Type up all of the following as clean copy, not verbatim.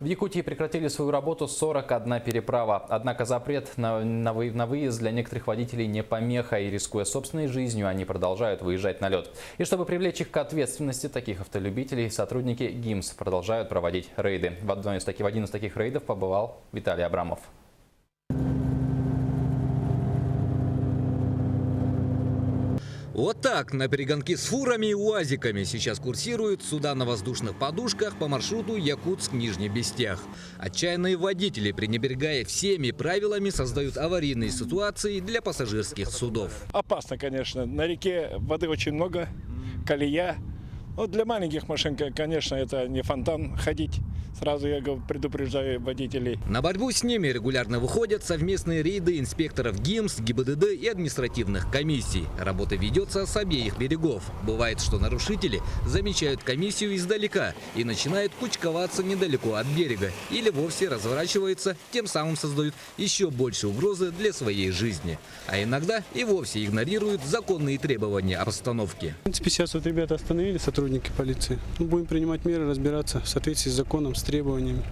В Якутии прекратили свою работу 41 переправа. Однако запрет на выезд для некоторых водителей не помеха, и, рискуя собственной жизнью, они продолжают выезжать на лед. И чтобы привлечь их к ответственности, таких автолюбителей, сотрудники ГИМС продолжают проводить рейды. В один из таких рейдов побывал Виталий Абрамов. Вот так на перегонки с фурами и уазиками сейчас курсируют суда на воздушных подушках по маршруту Якутск-Нижний Бестях. Отчаянные водители, пренебрегая всеми правилами, создают аварийные ситуации для пассажирских судов. Опасно, конечно. На реке воды очень много, колея. Вот для маленьких машин, конечно, это не фонтан ходить. Сразу я предупреждаю водителей. На борьбу с ними регулярно выходят совместные рейды инспекторов ГИМС, ГИБДД и административных комиссий. Работа ведется с обеих берегов. Бывает, что нарушители замечают комиссию издалека и начинают кучковаться недалеко от берега. Или вовсе разворачиваются, тем самым создают еще больше угрозы для своей жизни. А иногда и вовсе игнорируют законные требования обстановки. В принципе, сейчас вот ребята остановили, сотрудники полиции. Мы будем принимать меры, разбираться в соответствии с законом, с требованиями.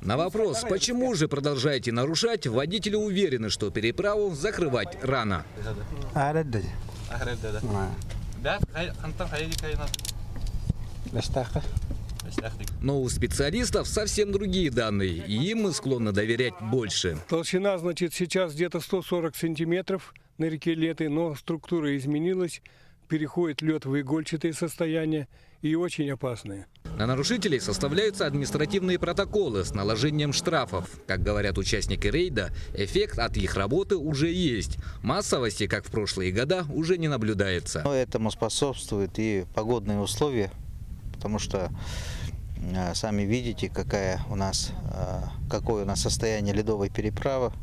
На вопрос, почему же продолжаете нарушать, водители уверены, что переправу закрывать рано. Но у специалистов совсем другие данные, и им мы склонны доверять больше. Толщина, значит, сейчас где-то 140 сантиметров на реке Леты, но структура изменилась. Переходит лед в игольчатое состояние и очень опасное. На нарушителей составляются административные протоколы с наложением штрафов. Как говорят участники рейда, эффект от их работы уже есть. Массовости, как в прошлые года, уже не наблюдается. Этому способствуют и погодные условия, потому что сами видите, какое у нас состояние ледовой переправы,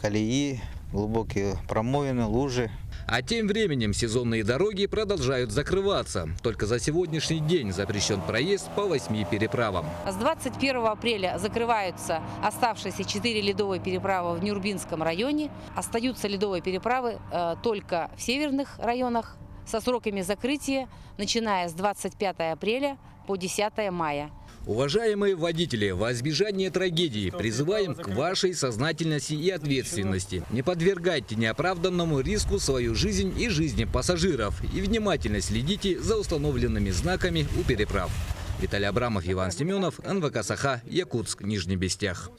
колеи, глубокие промоины, лужи. А тем временем сезонные дороги продолжают закрываться. Только за сегодняшний день запрещен проезд по 8 переправам. С 21 апреля закрываются оставшиеся 4 ледовые переправы в Нюрбинском районе. Остаются ледовые переправы только в северных районах со сроками закрытия, начиная с 25 апреля по 10 мая. Уважаемые водители, во избежание трагедии призываем к вашей сознательности и ответственности. Не подвергайте неоправданному риску свою жизнь и жизни пассажиров. И внимательно следите за установленными знаками у переправ. Виталий Абрамов, Иван Семенов, НВК Саха, Якутск, Нижний Бестях.